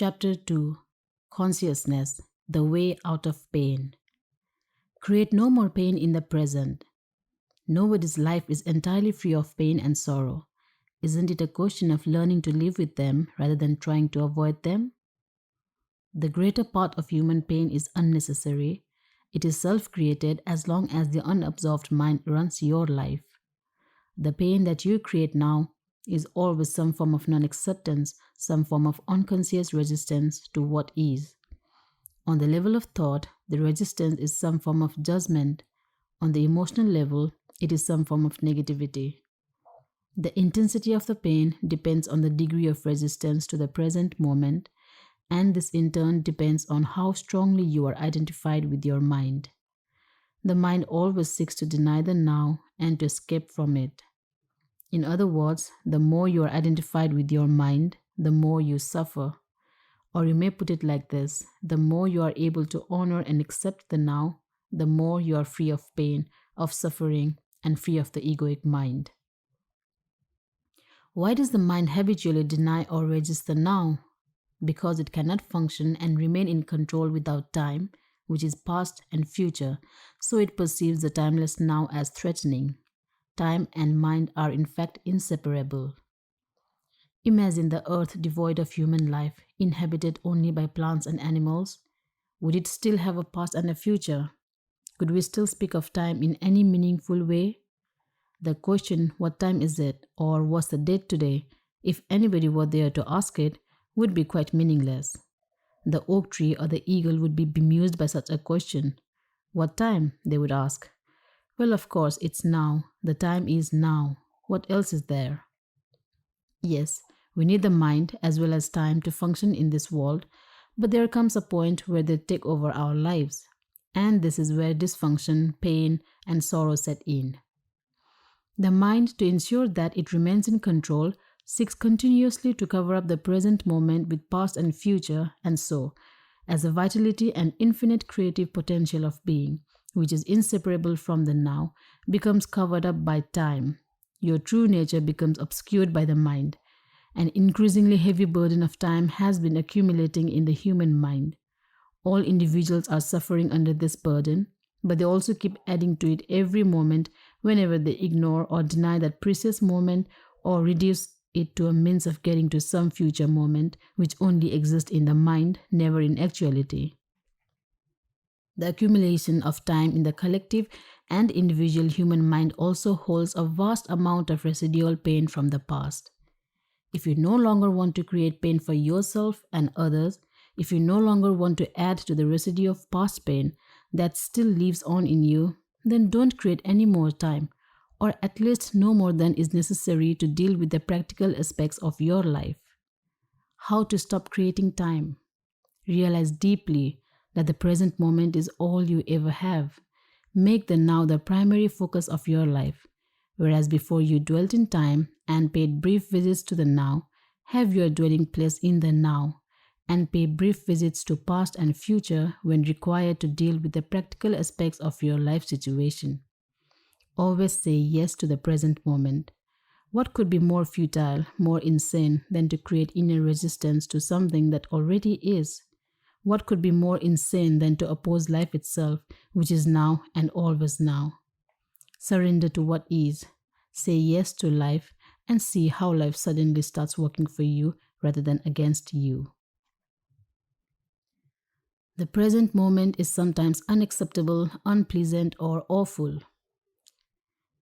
Chapter 2 Consciousness, the Way Out of Pain. Create no more pain in the present. Nobody's life is entirely free of pain and sorrow. Isn't it a question of learning to live with them rather than trying to avoid them? The greater part of human pain is unnecessary. It is self-created as long as the unabsorbed mind runs your life. The pain that you create now is always some form of non-acceptance, some form of unconscious resistance to what is. On the level of thought, the resistance is some form of judgment. On the emotional level, it is some form of negativity. The intensity of the pain depends on the degree of resistance to the present moment, and this in turn depends on how strongly you are identified with your mind. The mind always seeks to deny the now and to escape from it. In other words, the more you are identified with your mind, the more you suffer. Or you may put it like this: the more you are able to honor and accept the now, the more you are free of pain, of suffering, and free of the egoic mind. Why does the mind habitually deny or resist the now? Because it cannot function and remain in control without time, which is past and future, so it perceives the timeless now as threatening. Time and mind are in fact inseparable. Imagine the earth devoid of human life, inhabited only by plants and animals. Would it still have a past and a future? Could we still speak of time in any meaningful way? The question, what time is it, or what's the date today, if anybody were there to ask it, would be quite meaningless. The oak tree or the eagle would be bemused by such a question. What time? They would ask. Well, of course, it's now. The time is now. What else is there? Yes, we need the mind as well as time to function in this world, but there comes a point where they take over our lives, and this is where dysfunction, pain, and sorrow set in. The mind, to ensure that it remains in control, seeks continuously to cover up the present moment with past and future, and so, as the vitality and infinite creative potential of being, which is inseparable from the now, becomes covered up by time, your true nature becomes obscured by the mind. An increasingly heavy burden of time has been accumulating in the human mind. All individuals are suffering under this burden, but they also keep adding to it every moment whenever they ignore or deny that precious moment or reduce it to a means of getting to some future moment which only exists in the mind, never in actuality. The accumulation of time in the collective and individual human mind also holds a vast amount of residual pain from the past. If you no longer want to create pain for yourself and others, if you no longer want to add to the residue of past pain that still lives on in you, then don't create any more time, or at least no more than is necessary to deal with the practical aspects of your life. How to stop creating time? Realize deeply that the present moment is all you ever have. Make the now the primary focus of your life. Whereas before you dwelt in time and paid brief visits to the now, have your dwelling place in the now, and pay brief visits to past and future when required to deal with the practical aspects of your life situation. Always say yes to the present moment. What could be more futile, more insane than to create inner resistance to something that already is? What could be more insane than to oppose life itself, which is now and always now? Surrender to what is. Say yes to life and see how life suddenly starts working for you rather than against you. The present moment is sometimes unacceptable, unpleasant, or awful.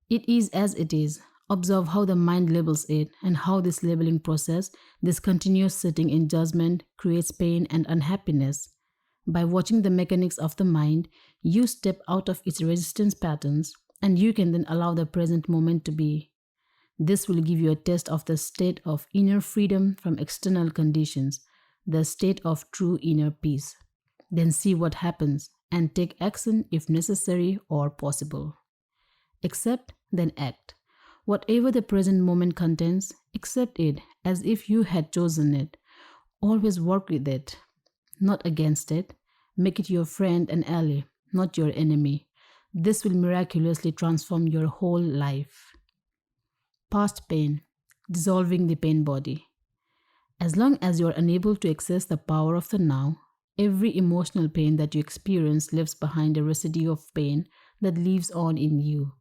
It is as it is. Observe how the mind labels it and how this labeling process, this continuous sitting in judgment, creates pain and unhappiness. By watching the mechanics of the mind, you step out of its resistance patterns and you can then allow the present moment to be. This will give you a taste of the state of inner freedom from external conditions, the state of true inner peace. Then see what happens and take action if necessary or possible. Accept, then act. Whatever the present moment contains, accept it as if you had chosen it. Always work with it, not against it. Make it your friend and ally, not your enemy. This will miraculously transform your whole life. Past pain, dissolving the pain body. As long as you are unable to access the power of the now, every emotional pain that you experience leaves behind a residue of pain that lives on in you.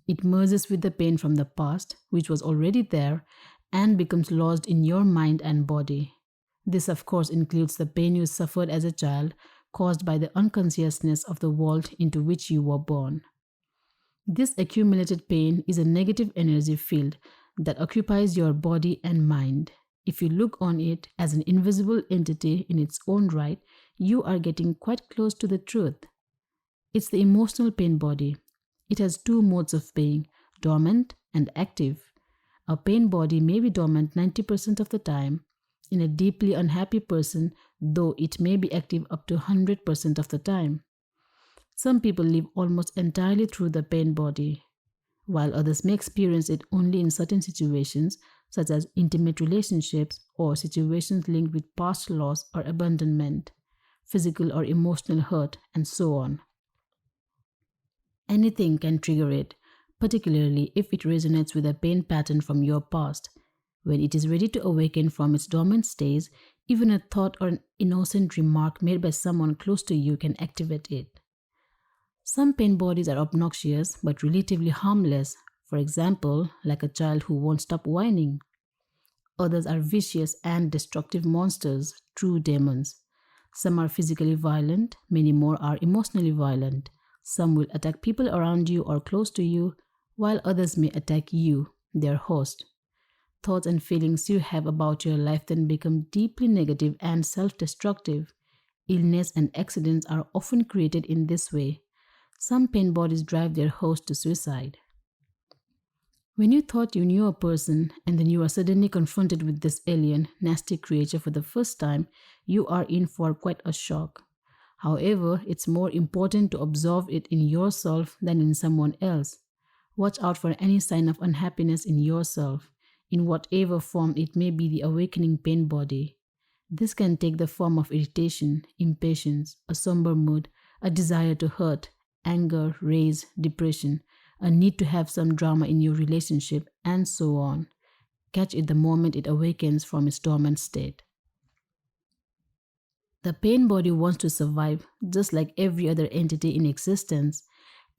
It merges with the pain from the past, which was already there, and becomes lodged in your mind and body. This, of course, includes the pain you suffered as a child caused by the unconsciousness of the world into which you were born. This accumulated pain is a negative energy field that occupies your body and mind. If you look on it as an invisible entity in its own right, you are getting quite close to the truth. It's the emotional pain body. It has two modes of being, dormant and active. A pain body may be dormant 90% of the time. In a deeply unhappy person, though, it may be active up to 100% of the time. Some people live almost entirely through the pain body, while others may experience it only in certain situations, such as intimate relationships or situations linked with past loss or abandonment, physical or emotional hurt, and so on. Anything can trigger it, particularly if it resonates with a pain pattern from your past. When it is ready to awaken from its dormant stage, even a thought or an innocent remark made by someone close to you can activate it. Some pain bodies are obnoxious but relatively harmless, for example, like a child who won't stop whining. Others are vicious and destructive monsters, true demons. Some are physically violent, many more are emotionally violent. Some will attack people around you or close to you, while others may attack you, their host. Thoughts and feelings you have about your life then become deeply negative and self-destructive. Illness and accidents are often created in this way. Some pain bodies drive their host to suicide. When you thought you knew a person and then you are suddenly confronted with this alien, nasty creature for the first time, you are in for quite a shock. However, it's more important to observe it in yourself than in someone else. Watch out for any sign of unhappiness in yourself, in whatever form it may be the awakening pain body. This can take the form of irritation, impatience, a somber mood, a desire to hurt, anger, rage, depression, a need to have some drama in your relationship, and so on. Catch it the moment it awakens from its dormant state. The pain body wants to survive just like every other entity in existence,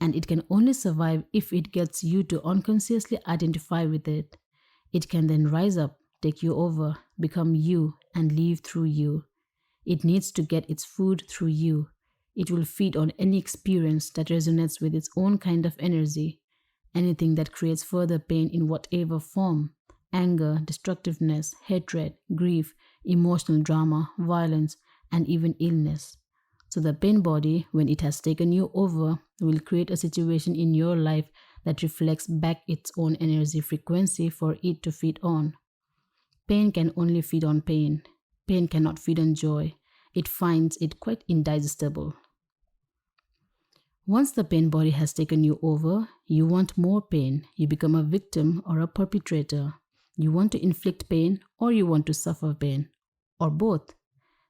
and it can only survive if it gets you to unconsciously identify with it. It can then rise up, take you over, become you, and live through you. It needs to get its food through you. It will feed on any experience that resonates with its own kind of energy, anything that creates further pain in whatever form: anger, destructiveness, hatred, grief, emotional drama, violence, and even illness. So the pain body, when it has taken you over, will create a situation in your life that reflects back its own energy frequency for it to feed on. Pain can only feed on pain. Pain cannot feed on joy. It finds it quite indigestible. Once the pain body has taken you over, you want more pain. You become a victim or a perpetrator. You want to inflict pain or you want to suffer pain, or both.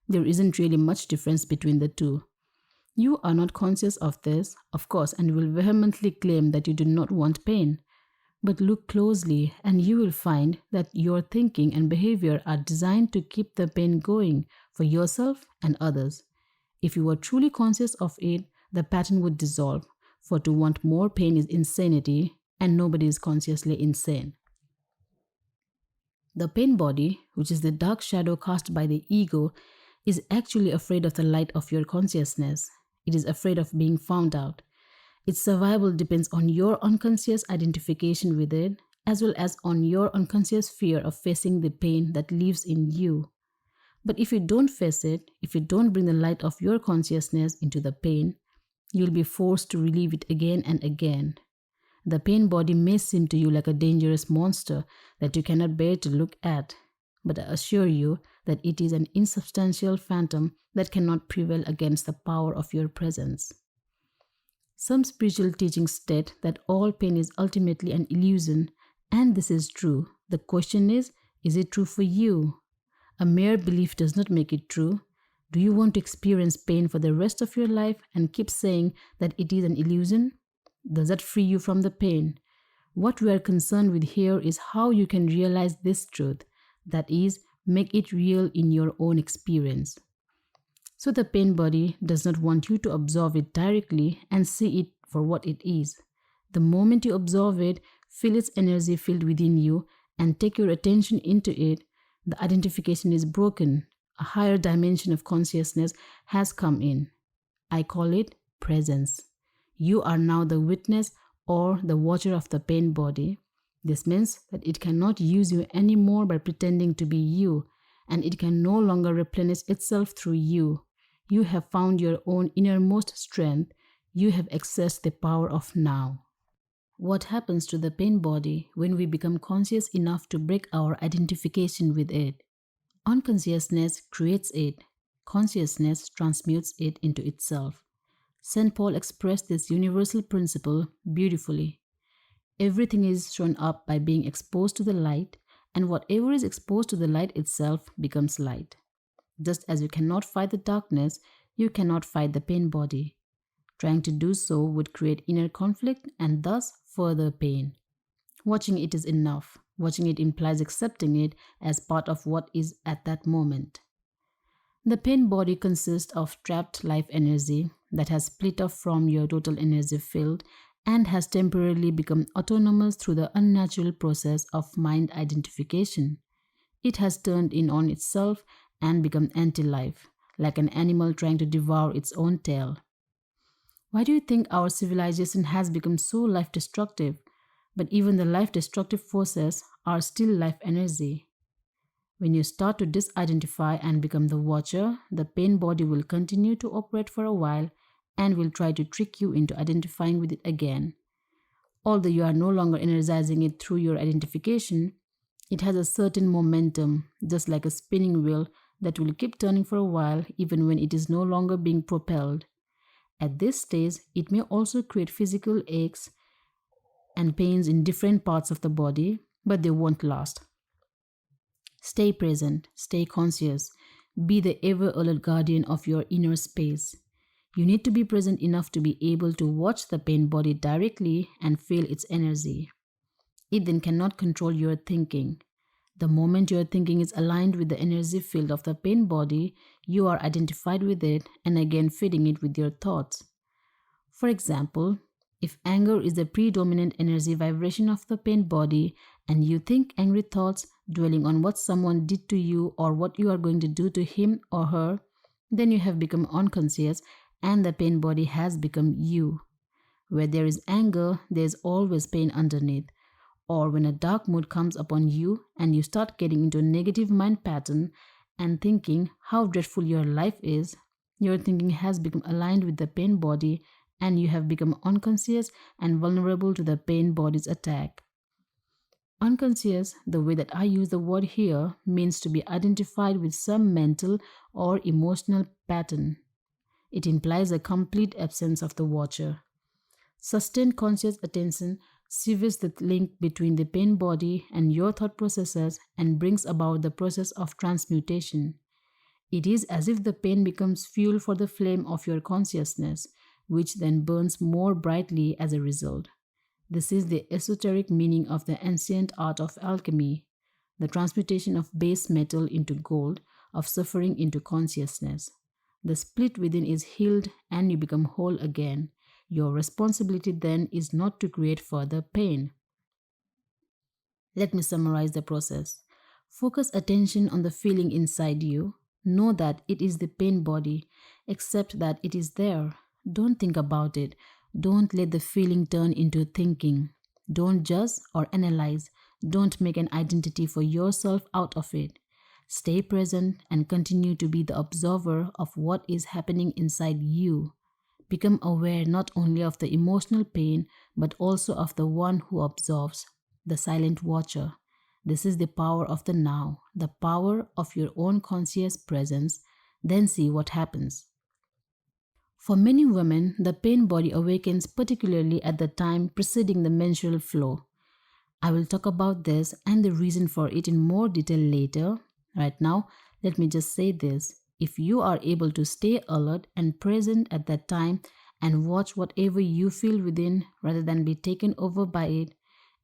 There isn't really much difference between the two. You are not conscious of this, of course, and will vehemently claim that you do not want pain. But look closely and you will find that your thinking and behavior are designed to keep the pain going for yourself and others. If you were truly conscious of it, the pattern would dissolve, for to want more pain is insanity, and nobody is consciously insane. The pain body, which is the dark shadow cast by the ego, is actually afraid of the light of your consciousness. It is afraid of being found out. Its survival depends on your unconscious identification with it, as well as on your unconscious fear of facing the pain that lives in you. But if you don't face it, if you don't bring the light of your consciousness into the pain, you'll be forced to relive it again and again. The pain body may seem to you like a dangerous monster that you cannot bear to look at, but I assure you that it is an insubstantial phantom that cannot prevail against the power of your presence. Some spiritual teachings state that all pain is ultimately an illusion, and this is true. The question is it true for you? A mere belief does not make it true. Do you want to experience pain for the rest of your life and keep saying that it is an illusion? Does that free you from the pain? What we are concerned with here is how you can realize this truth. That is, Make it real in your own experience. So the pain body does not want you to absorb it directly and see it for what it is. The moment you absorb it, feel its energy filled within you, and take your attention into it, the identification is broken. A higher dimension of consciousness has come in. I call it presence. You are now the witness or the watcher of the pain body. This means that it cannot use you anymore by pretending to be you, and it can no longer replenish itself through you. You have found your own innermost strength. You have accessed the power of now. What happens to the pain body when we become conscious enough to break our identification with it? Unconsciousness creates it. Consciousness transmutes it into itself. St. Paul expressed this universal principle beautifully. Everything is shown up by being exposed to the light, and whatever is exposed to the light itself becomes light. Just as you cannot fight the darkness, you cannot fight the pain body. Trying to do so would create inner conflict and thus further pain. Watching it is enough. Watching it implies accepting it as part of what is at that moment. The pain body consists of trapped life energy that has split off from your total energy field and has temporarily become autonomous through the unnatural process of mind identification. It has turned in on itself and become anti-life, like an animal trying to devour its own tail. Why do you think our civilization has become so life-destructive? But even the life-destructive forces are still life energy. When you start to disidentify and become the watcher, the pain body will continue to operate for a while and will try to trick you into identifying with it again. Although you are no longer energizing it through your identification, it has a certain momentum, just like a spinning wheel that will keep turning for a while even when it is no longer being propelled. At this stage, it may also create physical aches and pains in different parts of the body, but they won't last. Stay present, stay conscious, be the ever alert guardian of your inner space. You need to be present enough to be able to watch the pain body directly and feel its energy. It then cannot control your thinking. The moment your thinking is aligned with the energy field of the pain body, you are identified with it and again feeding it with your thoughts. For example, if anger is the predominant energy vibration of the pain body and you think angry thoughts dwelling on what someone did to you or what you are going to do to him or her, then you have become unconscious and the pain body has become you. Where there is anger, there is always pain underneath. Or when a dark mood comes upon you and you start getting into a negative mind pattern and thinking how dreadful your life is, your thinking has become aligned with the pain body and you have become unconscious and vulnerable to the pain body's attack. Unconscious, the way that I use the word here, means to be identified with some mental or emotional pattern. It implies a complete absence of the watcher. Sustained conscious attention severs the link between the pain body and your thought processes and brings about the process of transmutation. It is as if the pain becomes fuel for the flame of your consciousness, which then burns more brightly as a result. This is the esoteric meaning of the ancient art of alchemy, the transmutation of base metal into gold, of suffering into consciousness. The split within is healed and you become whole again. Your responsibility then is not to create further pain. Let me summarize the process. Focus attention on the feeling inside you. Know that it is the pain body. Accept that it is there. Don't think about it. Don't let the feeling turn into thinking. Don't judge or analyze. Don't make an identity for yourself out of it. Stay present and continue to be the observer of what is happening inside you. Become aware not only of the emotional pain, but also of the one who observes, the silent watcher. This is the power of the now, the power of your own conscious presence. Then see what happens. For many women, the pain body awakens particularly at the time preceding the menstrual flow. I will talk about this and the reason for it in more detail later. Right now, let me just say this. If you are able to stay alert and present at that time and watch whatever you feel within rather than be taken over by it,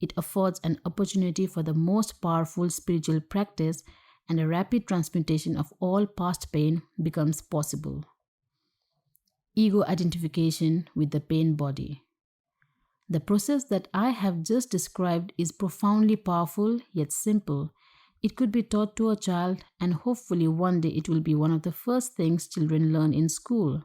it affords an opportunity for the most powerful spiritual practice and a rapid transmutation of all past pain becomes possible. Ego identification with the pain body. The process that I have just described is profoundly powerful yet simple. It could be taught to a child, and hopefully one day it will be one of the first things children learn in school.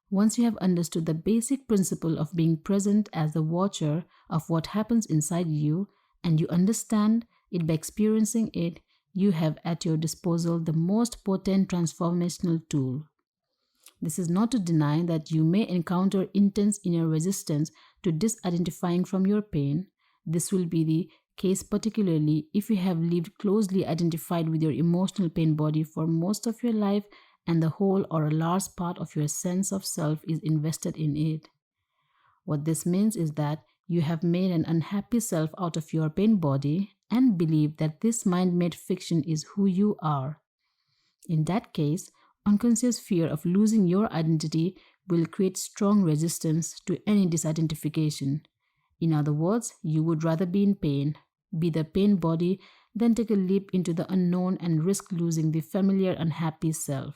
Once you have understood the basic principle of being present as the watcher of what happens inside you, and you understand it by experiencing it, you have at your disposal the most potent transformational tool. This is not to deny that you may encounter intense inner resistance to disidentifying from your pain. This will be the case particularly if you have lived closely identified with your emotional pain body for most of your life and the whole or a large part of your sense of self is invested in it. What this means is that you have made an unhappy self out of your pain body and believe that this mind-made fiction is who you are. In that case, unconscious fear of losing your identity will create strong resistance to any disidentification. In other words, you would rather be in pain, be the pain body, than take a leap into the unknown and risk losing the familiar unhappy self.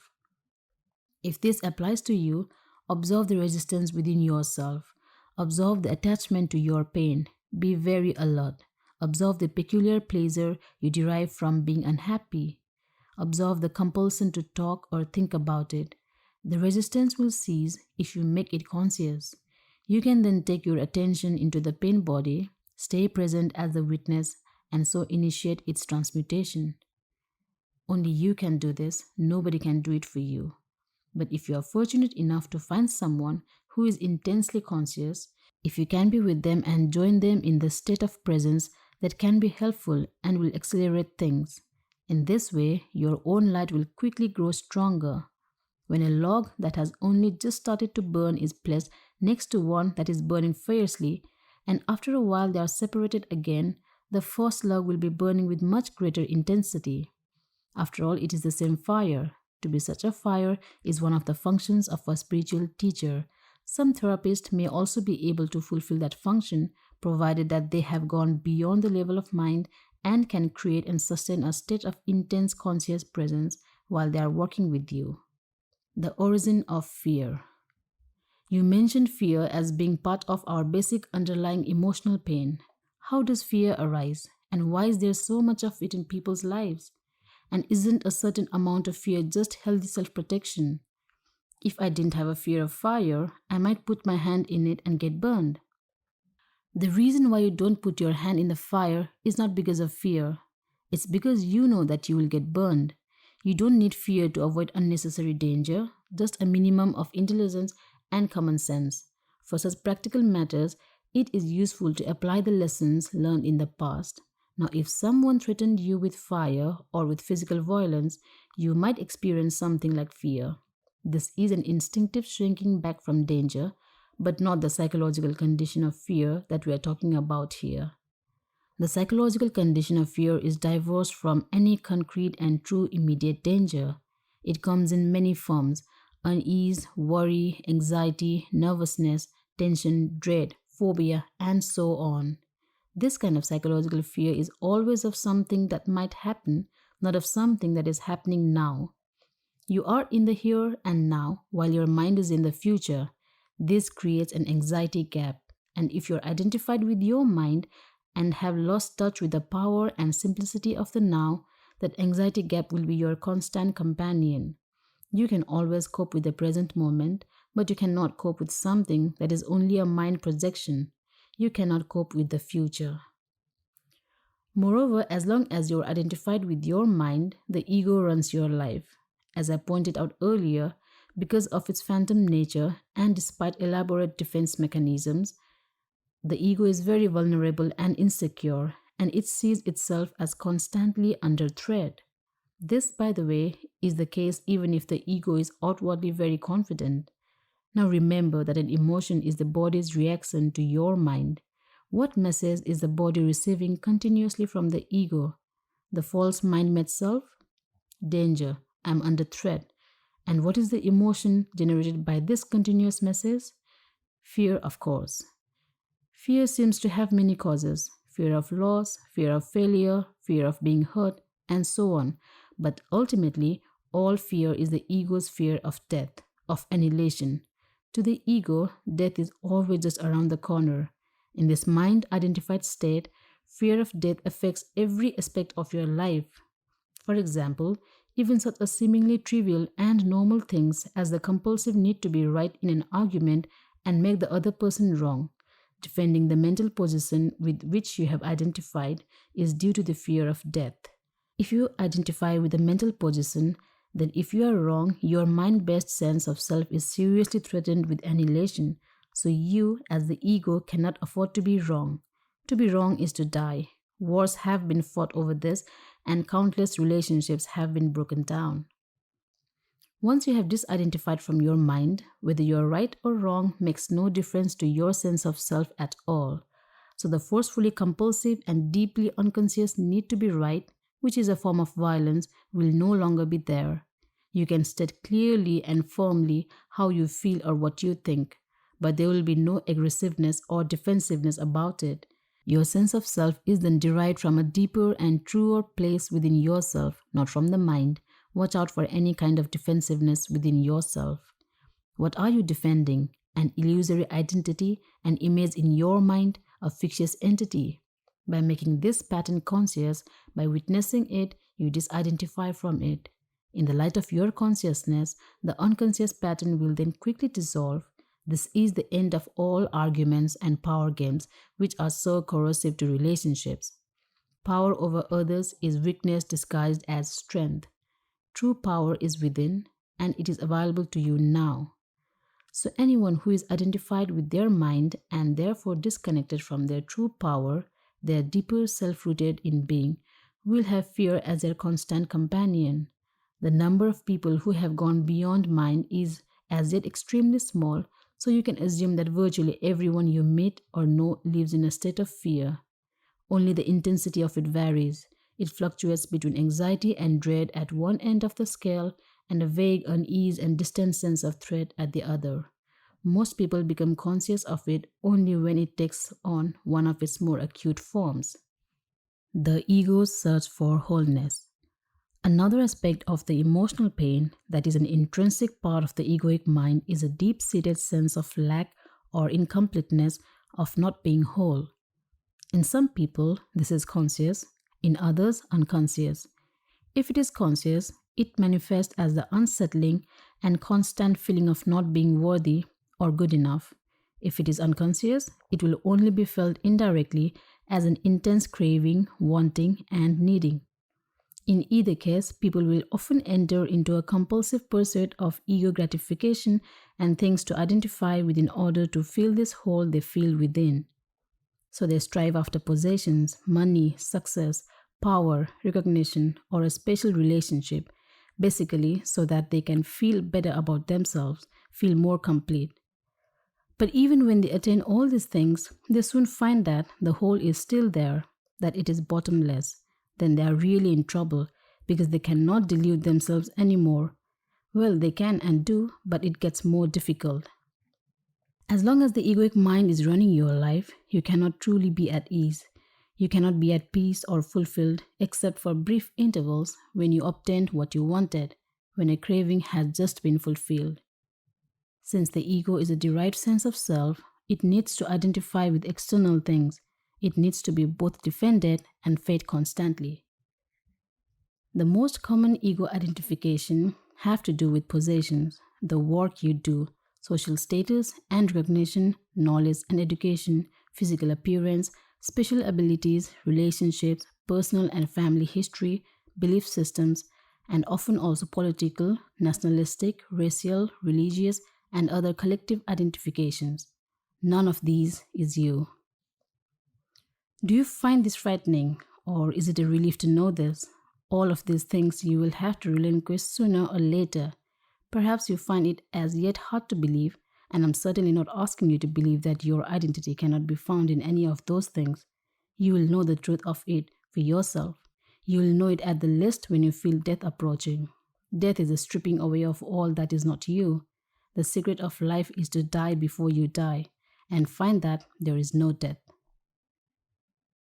If this applies to you, observe the resistance within yourself. Observe the attachment to your pain. Be very alert. Observe the peculiar pleasure you derive from being unhappy. Observe the compulsion to talk or think about it. The resistance will cease if you make it conscious. You can then take your attention into the pain body, stay present as the witness, and so initiate its transmutation. Only you can do this, nobody can do it for you. But if you are fortunate enough to find someone who is intensely conscious, if you can be with them and join them in the state of presence, that can be helpful and will accelerate things. In this way, your own light will quickly grow stronger. When a log that has only just started to burn is placed next to one that is burning fiercely, and after a while they are separated again, the first log will be burning with much greater intensity. After all, it is the same fire. To be such a fire is one of the functions of a spiritual teacher. Some therapists may also be able to fulfill that function, provided that they have gone beyond the level of mind and can create and sustain a state of intense conscious presence while they are working with you. The origin of fear. You mentioned fear as being part of our basic underlying emotional pain. How does fear arise, and why is there so much of it in people's lives? And isn't a certain amount of fear just healthy self-protection? If I didn't have a fear of fire, I might put my hand in it and get burned. The reason why you don't put your hand in the fire is not because of fear. It's because you know that you will get burned. You don't need fear to avoid unnecessary danger, just a minimum of intelligence and common sense. For such practical matters, it is useful to apply the lessons learned in the past. Now, if someone threatened you with fire or with physical violence, you might experience something like fear. This is an instinctive shrinking back from danger, but not the psychological condition of fear that we are talking about here. The psychological condition of fear is divorced from any concrete and true immediate danger. It comes in many forms: unease, worry, anxiety, nervousness, tension, dread, phobia, and so on. This kind of psychological fear is always of something that might happen, not of something that is happening now. You are in the here and now, while your mind is in the future. This creates an anxiety gap, and if you're identified with your mind and have lost touch with the power and simplicity of the now, that anxiety gap will be your constant companion. You can always cope with the present moment, but you cannot cope with something that is only a mind projection. You cannot cope with the future. Moreover, as long as you're identified with your mind, the ego runs your life. As I pointed out earlier, because of its phantom nature and despite elaborate defense mechanisms, the ego is very vulnerable and insecure, and it sees itself as constantly under threat. This, by the way, is the case even if the ego is outwardly very confident. Now remember that an emotion is the body's reaction to your mind. What message is the body receiving continuously from the ego? The false mind-made self? Danger, I'm under threat. And what is the emotion generated by this continuous message? Fear, of course. Fear seems to have many causes: fear of loss, fear of failure, fear of being hurt, and so on. But ultimately, all fear is the ego's fear of death, of annihilation. To the ego, death is always just around the corner. In this mind identified state, fear of death affects every aspect of your life. For example, even such a seemingly trivial and normal things as the compulsive need to be right in an argument and make the other person wrong. Defending the mental position with which you have identified is due to the fear of death. If you identify with the mental position, then if you are wrong, your mind-based sense of self is seriously threatened with annihilation. So you, as the ego, cannot afford to be wrong. To be wrong is to die. Wars have been fought over this, and countless relationships have been broken down. Once you have disidentified from your mind, whether you are right or wrong makes no difference to your sense of self at all. So the forcefully compulsive and deeply unconscious need to be right, which is a form of violence, will no longer be there. You can state clearly and firmly how you feel or what you think, but there will be no aggressiveness or defensiveness about it. Your sense of self is then derived from a deeper and truer place within yourself, not from the mind. Watch out for any kind of defensiveness within yourself. What are you defending? An illusory identity, an image in your mind, a fictitious entity. By making this pattern conscious, by witnessing it, you disidentify from it. In the light of your consciousness, the unconscious pattern will then quickly dissolve. This is the end of all arguments and power games which are so corrosive to relationships. Power over others is weakness disguised as strength. True power is within, and it is available to you now. So anyone who is identified with their mind and therefore disconnected from their true power, their deeper self-rooted in being, will have fear as their constant companion. The number of people who have gone beyond mind is as yet extremely small, so you can assume that virtually everyone you meet or know lives in a state of fear. Only the intensity of it varies. It fluctuates between anxiety and dread at one end of the scale and a vague unease and distant sense of threat at the other. Most people become conscious of it only when it takes on one of its more acute forms. The ego's search for wholeness. Another aspect of the emotional pain that is an intrinsic part of the egoic mind is a deep-seated sense of lack or incompleteness, of not being whole. In some people, this is conscious, in others, unconscious. If it is conscious, it manifests as the unsettling and constant feeling of not being worthy or good enough. If it is unconscious, it will only be felt indirectly as an intense craving, wanting, and needing. In either case, people will often enter into a compulsive pursuit of ego gratification and things to identify with in order to fill this hole they feel within. So they strive after possessions, money, success, power, recognition, or a special relationship, basically so that they can feel better about themselves, feel more complete. But even when they attain all these things, they soon find that the hole is still there, that it is bottomless. Then they are really in trouble because they cannot delude themselves anymore. Well, they can and do, but it gets more difficult. As long as the egoic mind is running your life, you cannot truly be at ease. You cannot be at peace or fulfilled except for brief intervals when you obtained what you wanted, when a craving has just been fulfilled. Since the ego is a derived sense of self, it needs to identify with external things. It needs to be both defended and fed constantly. The most common ego identification have to do with possessions, the work you do, social status and recognition, knowledge and education, physical appearance, special abilities, relationships, personal and family history, belief systems, and often also political, nationalistic, racial, religious, and other collective identifications. None of these is you. Do you find this frightening, or is it a relief to know this? All of these things you will have to relinquish sooner or later. Perhaps you find it as yet hard to believe, and I'm certainly not asking you to believe that your identity cannot be found in any of those things. You will know the truth of it for yourself. You will know it at the least when you feel death approaching. Death is a stripping away of all that is not you. The secret of life is to die before you die, and find that there is no death.